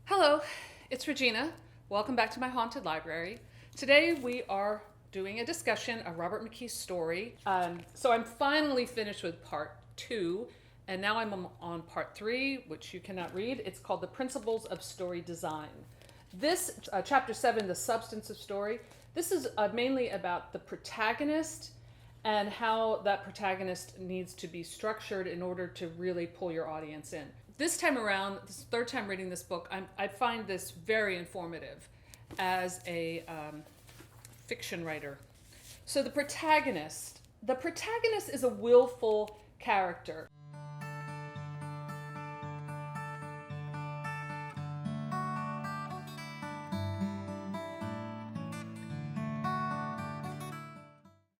Hello, it's Regina. Welcome back to my haunted library. Today we are doing a discussion of Robert McKee's story. So I'm finally finished with part two, and now I'm on part three, which you cannot read. It's called The Principles of Story Design. This, chapter 7, The Substance of Story, this is mainly about the protagonist and how that protagonist needs to be structured in order to really pull your audience in. This time around, this third time reading this book, I find this very informative as a fiction writer. So the protagonist is a willful character.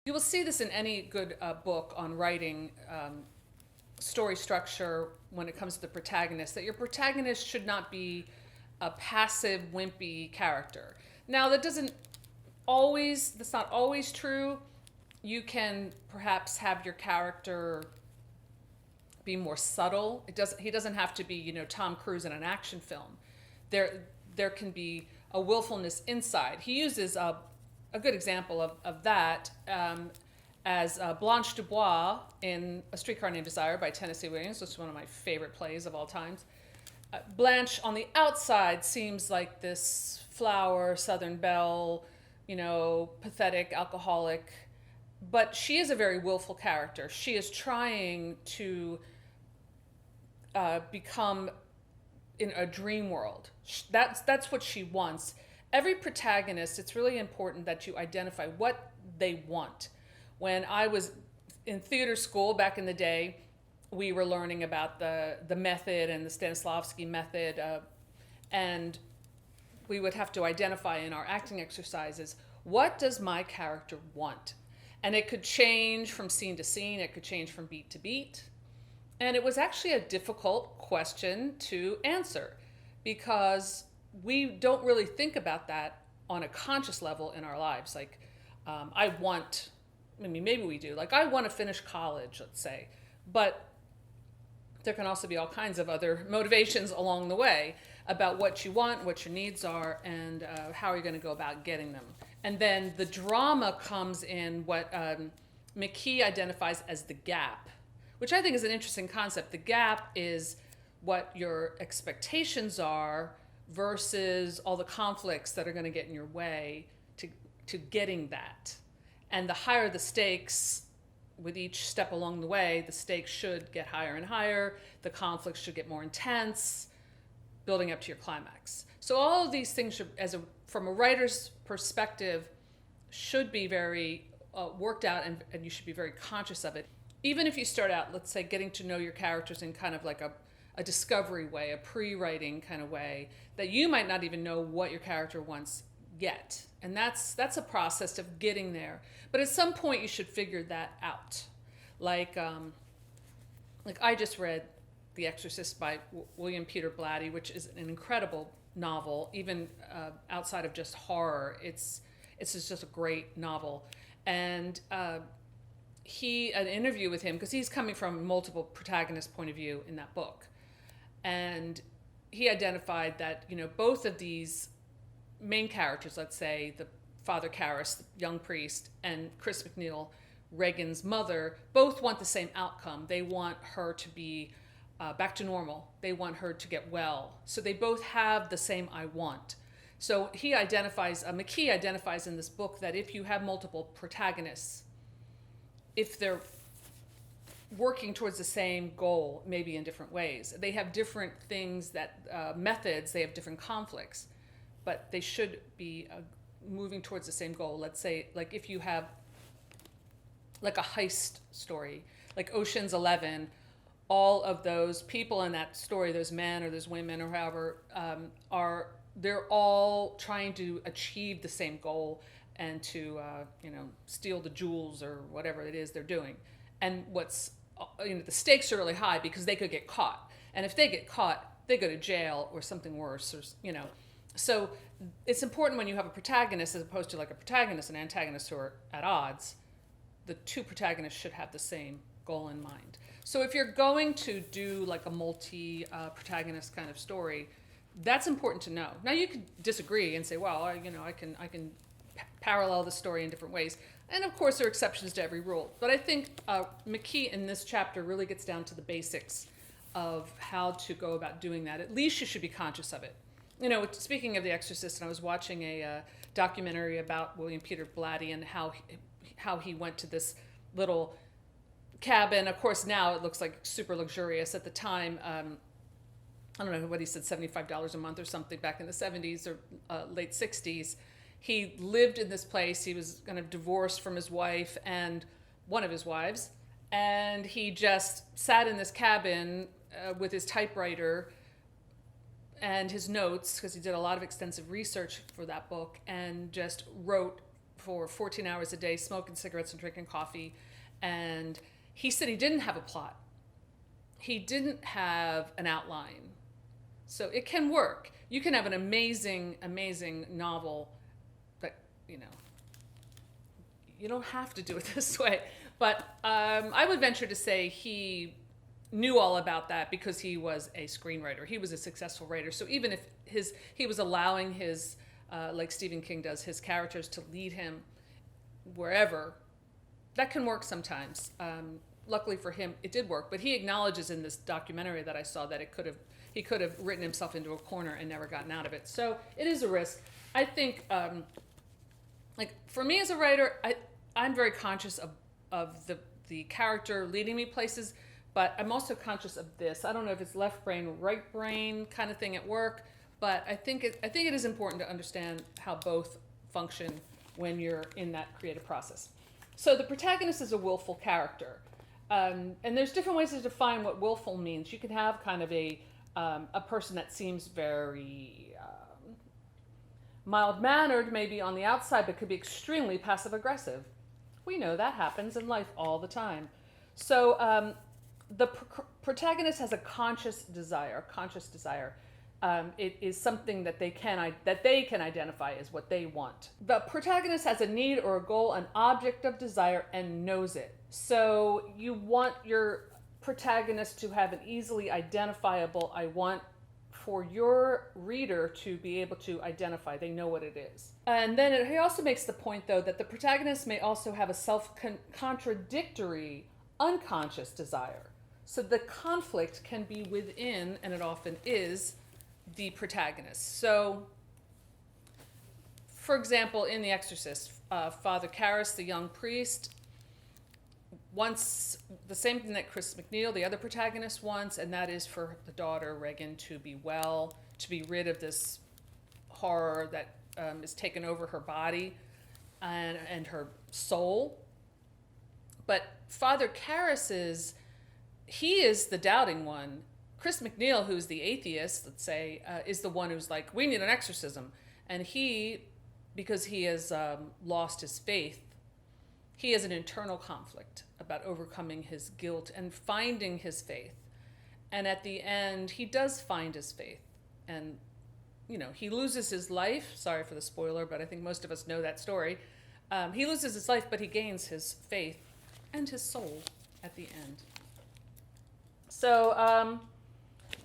You will see this in any good book on writing story structure when it comes to the protagonist, that your protagonist should not be a passive, wimpy character. Now, that's not always true. You can perhaps have your character be more subtle. He doesn't have to be, Tom Cruise in an action film. There can be a willfulness inside. He uses a good example of that as Blanche Dubois in A Streetcar Named Desire by Tennessee Williams, which is one of my favorite plays of all times. Blanche on the outside seems like this flower, Southern belle, pathetic alcoholic, but she is a very willful character. She is trying to become in a dream world. That's what she wants. Every protagonist, it's really important that you identify what they want. When I was in theater school back in the day, we were learning about the method and the Stanislavski method, and we would have to identify in our acting exercises, what does my character want? And it could change from scene to scene, it could change from beat to beat. And it was actually a difficult question to answer because we don't really think about that on a conscious level in our lives. Like, maybe we do. Like, I want to finish college, let's say, but there can also be all kinds of other motivations along the way about what you want, what your needs are, and how are you going to go about getting them. And then the drama comes in what McKee identifies as the gap, which I think is an interesting concept. The gap is what your expectations are versus all the conflicts that are going to get in your way to getting that. And the higher the stakes, with each step along the way, the stakes should get higher and higher, the conflicts should get more intense, building up to your climax. So all of these things should, from a writer's perspective, should be very worked out, and you should be very conscious of it. Even if you start out, let's say, getting to know your characters in kind of like a discovery way, a pre-writing kind of way, that you might not even know what your character wants yet. And that's a process of getting there. But at some point you should figure that out. Like I just read The Exorcist by William Peter Blatty, which is an incredible novel, even outside of just horror. It's just a great novel. And an interview with him, because he's coming from multiple protagonist point of view in that book. And he identified that, both of these main characters, let's say the Father Karras, the young priest, and Chris McNeil, Reagan's mother, both want the same outcome. They want her to be back to normal. They want her to get well. So they both have the same I want. So McKee identifies in this book that if you have multiple protagonists, if they're working towards the same goal, maybe in different ways, they have different things methods, they have different conflicts, but they should be moving towards the same goal. Let's say, like, if you have like a heist story, like Ocean's 11, all of those people in that story, those men or those women or however, they're all trying to achieve the same goal and to steal the jewels or whatever it is they're doing. And the stakes are really high because they could get caught. And if they get caught, they go to jail or something worse, or So it's important when you have a protagonist as opposed to like a protagonist and antagonist who are at odds. The two protagonists should have the same goal in mind. So if you're going to do like a multi-protagonist kind of story, That's important to know. Now you could disagree and say, well, I can parallel the story in different ways. And of course, there are exceptions to every rule. But I think McKee in this chapter really gets down to the basics of how to go about doing that. At least you should be conscious of it. Speaking of The Exorcist, and I was watching a documentary about William Peter Blatty and how he went to this little cabin. Of course, now it looks like super luxurious. At the time, I don't know what he said, $75 a month or something back in the 70s or late 60s. He lived in this place. He was kind of divorced from his wife and one of his wives. And he just sat in this cabin with his typewriter and his notes, because he did a lot of extensive research for that book, and just wrote for 14 hours a day, smoking cigarettes and drinking coffee. And he said he didn't have a plot. He didn't have an outline. So it can work. You can have an amazing, amazing novel, but, you don't have to do it this way. But I would venture to say he knew all about that because he was a screenwriter. He was a successful writer. So even if he was allowing his, like Stephen King does, his characters to lead him wherever, that can work sometimes. Luckily for him, it did work. But he acknowledges in this documentary that I saw that he could have written himself into a corner and never gotten out of it. So it is a risk. I think, for me as a writer, I'm very conscious of the character leading me places, but I'm also conscious of this. I don't know if it's left brain, right brain kind of thing at work, but I think it is important to understand how both function when you're in that creative process. So the protagonist is a willful character. And there's different ways to define what willful means. You can have kind of a person that seems very mild-mannered maybe on the outside, but could be extremely passive-aggressive. We know that happens in life all the time. So the protagonist has a conscious desire. It is something that they can identify as what they want. The protagonist has a need or a goal, an object of desire, and knows it. So you want your protagonist to have an easily identifiable I want for your reader to be able to identify. They know what it is. And then he also makes the point, though, that the protagonist may also have a self-contradictory unconscious desire. So the conflict can be within, and it often is, the protagonist. So, for example, in The Exorcist, Father Karras, the young priest, wants the same thing that Chris McNeil, the other protagonist, wants, and that is for the daughter, Regan, to be well, to be rid of this horror that is taken over her body and her soul. But Father Karras he is the doubting one. Chris McNeil, who's the atheist, let's say, is the one who's like, we need an exorcism. And he, because he has lost his faith, he has an internal conflict about overcoming his guilt and finding his faith. And at the end, he does find his faith. And, he loses his life. Sorry for the spoiler, but I think most of us know that story. He loses his life, but he gains his faith and his soul at the end. So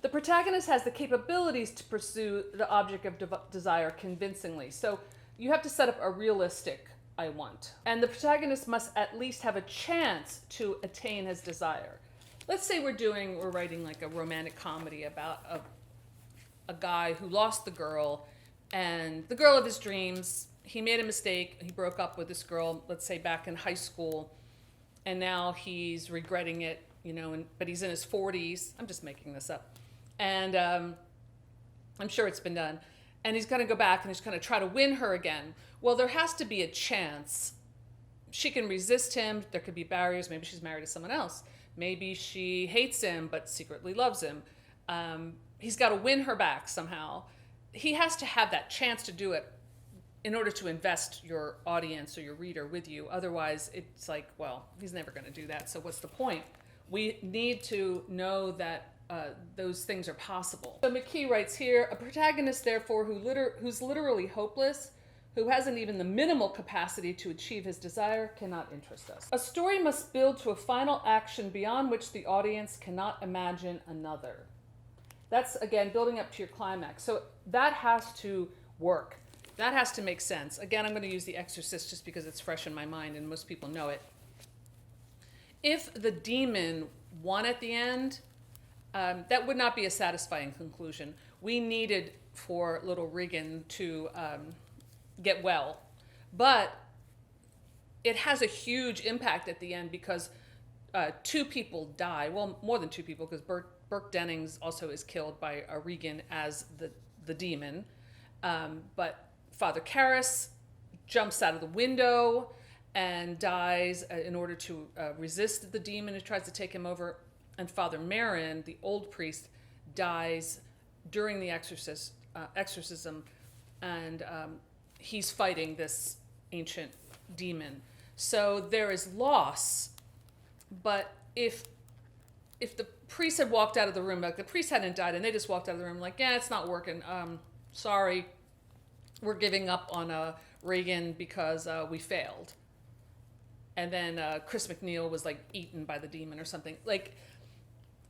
the protagonist has the capabilities to pursue the object of desire convincingly. So you have to set up a realistic I want. And the protagonist must at least have a chance to attain his desire. Let's say we're writing like a romantic comedy about a guy who lost the girl, and the girl of his dreams. He made a mistake. He broke up with this girl, let's say back in high school, and now he's regretting it, but he's in his 40s. I'm just making this up. And I'm sure it's been done. And he's going to go back and he's going to try to win her again. Well, there has to be a chance. She can resist him. There could be barriers. Maybe she's married to someone else. Maybe she hates him but secretly loves him. He's got to win her back somehow. He has to have that chance to do it in order to invest your audience or your reader with you. Otherwise, it's like, well, he's never going to do that. So what's the point? We need to know that those things are possible. So McKee writes here, a protagonist, therefore, who's literally hopeless, who hasn't even the minimal capacity to achieve his desire, cannot interest us. A story must build to a final action beyond which the audience cannot imagine another. That's, again, building up to your climax. So that has to work. That has to make sense. Again, I'm going to use The Exorcist just because it's fresh in my mind and most people know it. If the demon won at the end, that would not be a satisfying conclusion. We needed for little Regan to get well. But it has a huge impact at the end because two people die. Well, more than two people, because Burke Dennings also is killed by Regan as the demon. But Father Karras jumps out of the window and dies in order to resist the demon who tries to take him over. And Father Merrin, the old priest, dies during the exorcism, and he's fighting this ancient demon. So there is loss, but if the priest had walked out of the room, like the priest hadn't died and they just walked out of the room like, yeah, it's not working, sorry, we're giving up on Regan because we failed. And then Chris McNeil was like eaten by the demon or something. Like,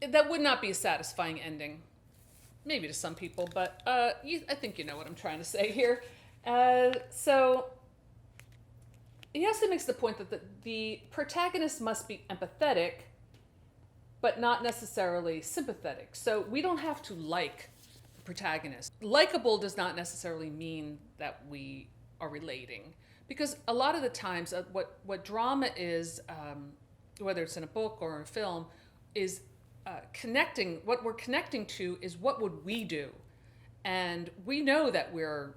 that would not be a satisfying ending. Maybe to some people, but I think you know what I'm trying to say here. So he also makes the point that the protagonist must be empathetic, but not necessarily sympathetic. So we don't have to like the protagonist. Likeable does not necessarily mean that we are relating. Because a lot of the times, what drama is, whether it's in a book or in a film, is connecting. What we're connecting to is what would we do, and we know that we're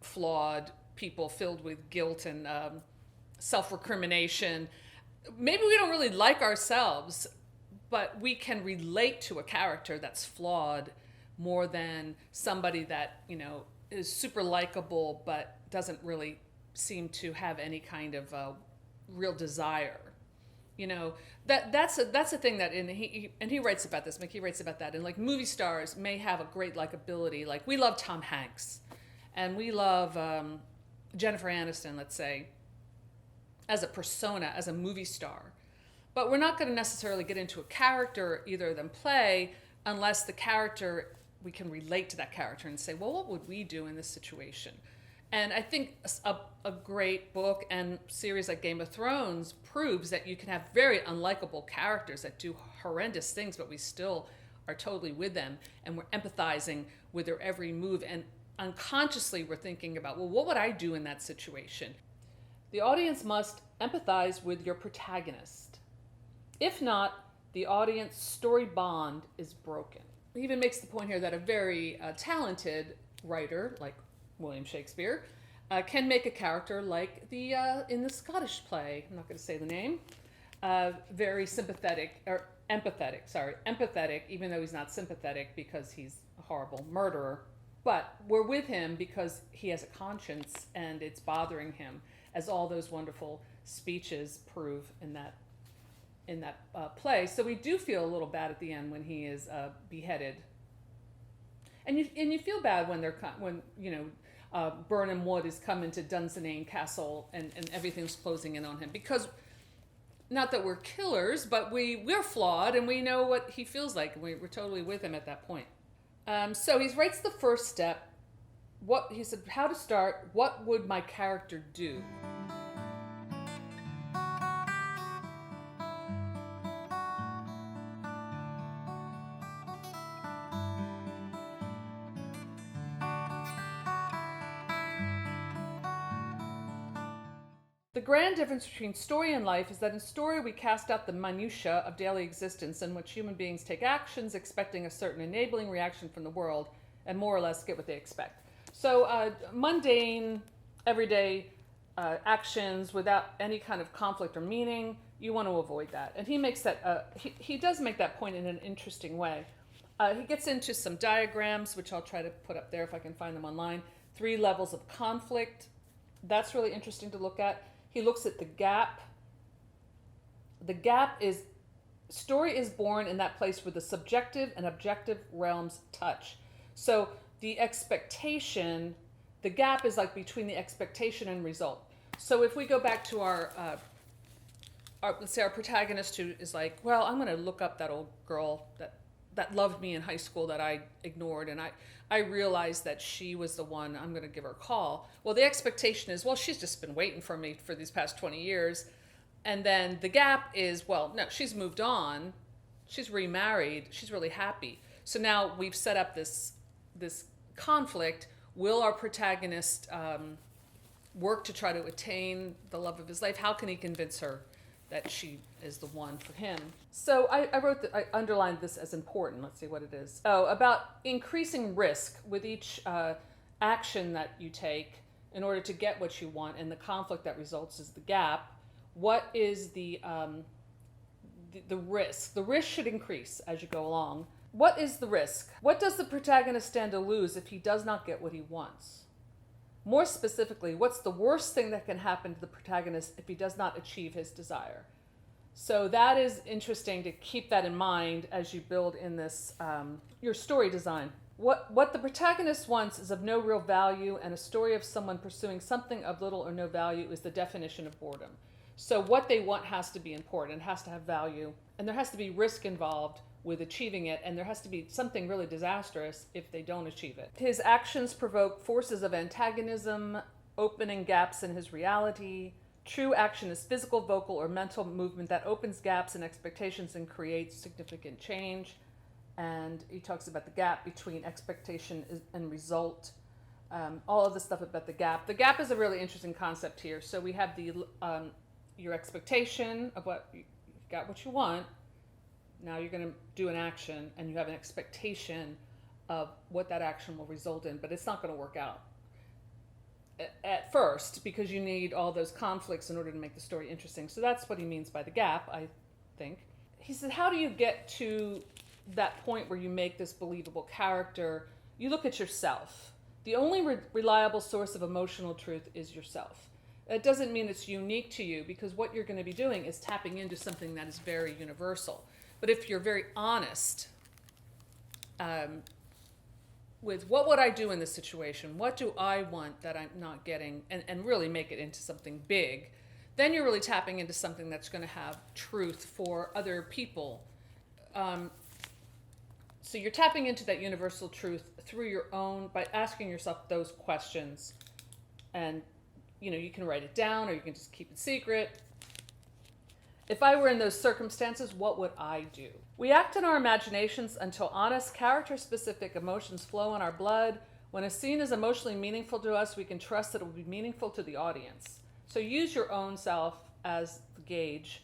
flawed people filled with guilt and self-recrimination. Maybe we don't really like ourselves, but we can relate to a character that's flawed more than somebody that is super likable but doesn't really seem to have any kind of real desire. That's a thing that he writes about this. McKee writes about that. And like movie stars may have a great likability. Like we love Tom Hanks, and we love Jennifer Aniston, let's say, as a persona, as a movie star. But we're not going to necessarily get into a character, either of them play, unless the character, we can relate to that character and say, well, what would we do in this situation? And I think a great book and series like Game of Thrones proves that you can have very unlikable characters that do horrendous things, but we still are totally with them, and we're empathizing with their every move, and unconsciously we're thinking about, well, what would I do in that situation? The audience must empathize with your protagonist. If not, the audience story bond is broken. He even makes the point here that a very talented writer, like William Shakespeare, can make a character like in the Scottish play, I'm not going to say the name, very sympathetic, or empathetic, even though he's not sympathetic because he's a horrible murderer. But we're with him because he has a conscience and it's bothering him, as all those wonderful speeches prove in that play. So we do feel a little bad at the end when he is beheaded. And you feel bad when Birnam Wood is coming to Dunsinane Castle and everything's closing in on him, because not that we're killers, but we're flawed and we know what he feels like. We're totally with him at that point. So he writes the first step. He said, how to start, what would my character do? The grand difference between story and life is that in story we cast out the minutiae of daily existence in which human beings take actions expecting a certain enabling reaction from the world and more or less get what they expect. So mundane, everyday actions without any kind of conflict or meaning, you want to avoid that. And he makes that, he does make that point in an interesting way. He gets into some diagrams, which I'll try to put up there if I can find them online. 3 levels of conflict. That's really interesting to look at. He looks at the gap. The gap is, story is born in that place where the subjective and objective realms touch. So the expectation, the gap is like between the expectation and result. So if we go back to our let's say our protagonist who is like, well, I'm going to look up that old girl, that that loved me in high school that I ignored, and I realized that she was the one. I'm going to give her a call. Well, the expectation is, well, she's just been waiting for me for these past 20 years. And then the gap is, well, no, she's moved on. She's remarried. She's really happy. So now we've set up this conflict. Will our protagonist work to try to attain the love of his life? How can he convince her that she is the one for him? So I underlined this as important. Let's see what it is. Oh, about increasing risk with each action that you take in order to get what you want, and the conflict that results is the gap. What is the risk? The risk should increase as you go along. What is the risk? What does the protagonist stand to lose if he does not get what he wants? More specifically, what's the worst thing that can happen to the protagonist if he does not achieve his desire? So that is interesting to keep that in mind as you build in this your story design. What the protagonist wants is of no real value, and a story of someone pursuing something of little or no value is the definition of boredom. So what they want has to be important, has to have value, and there has to be risk involved with achieving it, and there has to be something really disastrous if they don't achieve it. His actions provoke forces of antagonism, opening gaps in his reality. True action is physical, vocal, or mental movement that opens gaps in expectations and creates significant change. And he talks about the gap between expectation and result. All of the stuff about the gap. The gap is a really interesting concept here. So we have the your expectation of what you got what you want. Now you're going to do an action, and you have an expectation of what that action will result in, but it's not going to work out at first because you need all those conflicts in order to make the story interesting. So that's what he means by the gap, I think. He said, how do you get to that point where you make this believable character? You look at yourself. The only reliable source of emotional truth is yourself. It doesn't mean it's unique to you, because what you're going to be doing is tapping into something that is very universal. But if you're very honest with what would I do in this situation, what do I want that I'm not getting, and really make it into something big, then you're really tapping into something that's going to have truth for other people. So you're tapping into that universal truth through your own, by asking yourself those questions. And you can write it down, or you can just keep it secret. If I were in those circumstances, what would I do? We act in our imaginations until honest, character-specific emotions flow in our blood. When a scene is emotionally meaningful to us, we can trust that it will be meaningful to the audience. So use your own self as the gauge.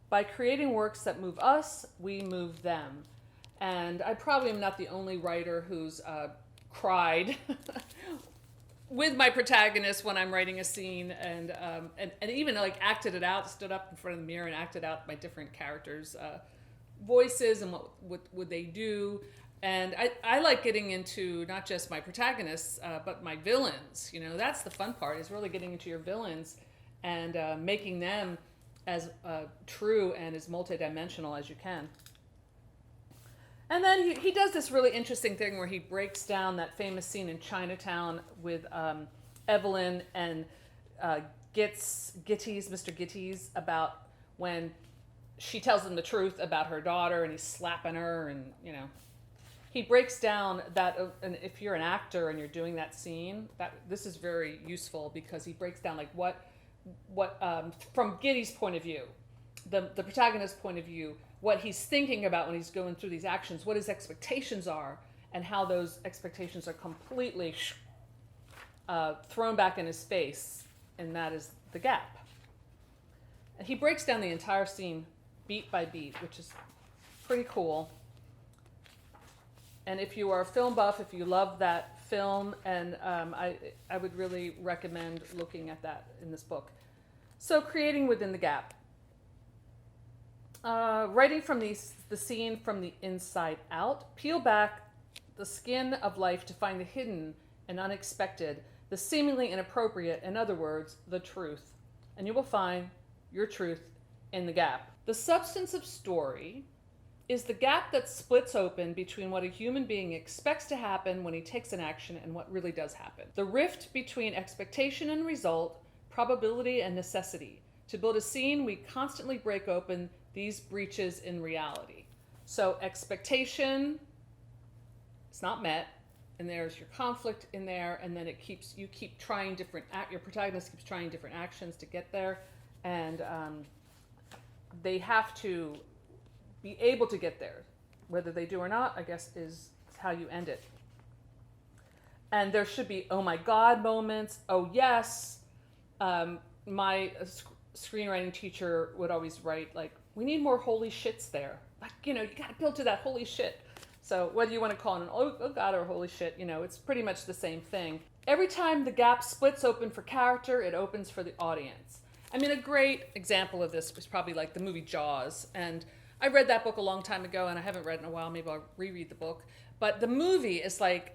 By creating works that move us, we move them. And I probably am not the only writer who's cried with my protagonist when I'm writing a scene, and even like acted it out, stood up in front of the mirror and acted out my different characters' voices and what would they do. And I like getting into not just my protagonists, but my villains. That's the fun part, is really getting into your villains and making them as true and as multidimensional as you can. And then he does this really interesting thing where he breaks down that famous scene in Chinatown with Evelyn and Mr. Gitties, about when she tells him the truth about her daughter and he's slapping her, and he breaks down that. And if you're an actor and you're doing that scene, this is very useful, because he breaks down like what from Giddy's point of view, the protagonist's point of view, what he's thinking about when he's going through these actions, what his expectations are, and how those expectations are completely thrown back in his face, and that is the gap. And he breaks down the entire scene beat by beat, which is pretty cool. And if you are a film buff, if you love that film, and I would really recommend looking at that in this book. So creating within the gap. Writing from the scene from the inside out. Peel back the skin of life to find the hidden and unexpected, the seemingly inappropriate, in other words, the truth. And you will find your truth in the gap. The substance of story is the gap that splits open between what a human being expects to happen when he takes an action and what really does happen. The rift between expectation and result, probability and necessity. To build a scene, we constantly break open these breaches in reality. So expectation is not met, and there's your conflict in there, and then you keep trying your protagonist keeps trying different actions to get there, and they have to be able to get there. Whether they do or not, I guess, is how you end it. And there should be, oh my God moments. Oh yes. My screenwriting teacher would always write, like, we need more holy shits there. Like, you got to build to that holy shit. So whether you want to call it an oh God or holy shit, it's pretty much the same thing. Every time the gap splits open for character, it opens for the audience. I mean, a great example of this was probably like the movie Jaws. And I read that book a long time ago, and I haven't read it in a while. Maybe I'll reread the book. But the movie is like,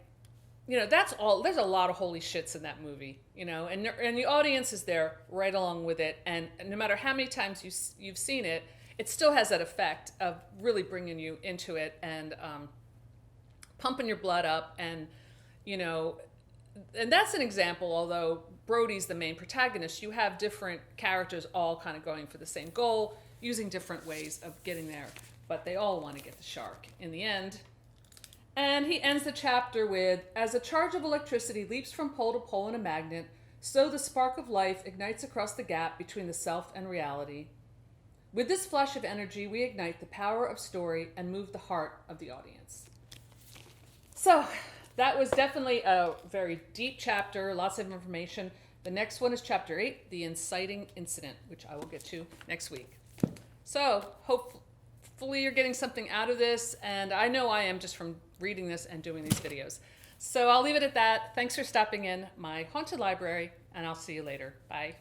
that's all. There's a lot of holy shits in that movie, and the audience is there right along with it. And no matter how many times you've seen it, it still has that effect of really bringing you into it and pumping your blood up. And and that's an example. Although Brody's the main protagonist, you have different characters all kind of going for the same goal, using different ways of getting there, but they all want to get the shark in the end. And he ends the chapter with, as a charge of electricity leaps from pole to pole in a magnet, so the spark of life ignites across the gap between the self and reality. With this flash of energy, we ignite the power of story and move the heart of the audience. So that was definitely a very deep chapter, lots of information. The next one is chapter 8, the inciting incident, which I will get to next week. So hopefully you're getting something out of this, and I know I am just from reading this and doing these videos. So I'll leave it at that. Thanks for stopping in my haunted library, and I'll see you later. Bye.